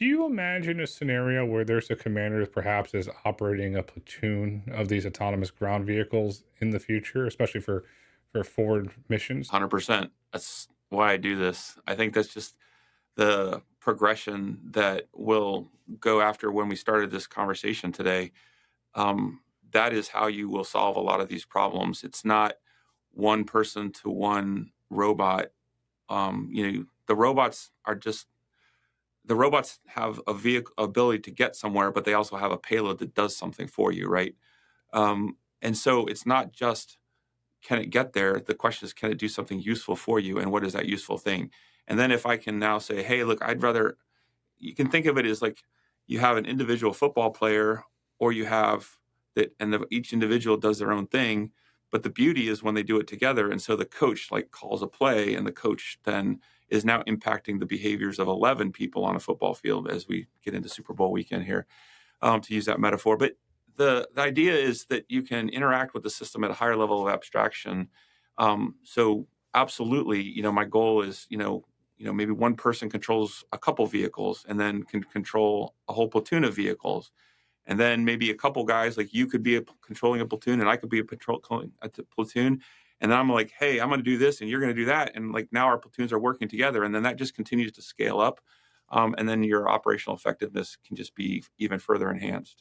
Do you imagine a scenario where there's a commander that perhaps is operating a platoon of these autonomous ground vehicles in the future, especially for forward missions? 100%. That's why I do this. I think that's just the progression that we'll go after when we started this conversation today. That is how you will solve a lot of these problems. It's not one person to one robot. The robots are just the robots have a vehicle ability to get somewhere, but they also have a payload that does something for you, right? And so it's not just can it get there? The question is, can it do something useful for you? And what is that useful thing? And then if I can now say, hey, look, you can think of it as like you have an individual football player, or you have that, and each individual does their own thing. But the beauty is when they do it together. And so the coach like calls a play, and the coach then is now impacting the behaviors of 11 people on a football field as we get into Super Bowl weekend here, to use that metaphor. But the idea is that you can interact with the system at a higher level of abstraction. So absolutely, my goal is, maybe one person controls a couple vehicles and then can control a whole platoon of vehicles. And then maybe a couple guys like you could be controlling a platoon, and I could be controlling a platoon. And then I'm like, hey, I'm going to do this and you're going to do that. And like now our platoons are working together. And then that just continues to scale up. And then your operational effectiveness can just be even further enhanced.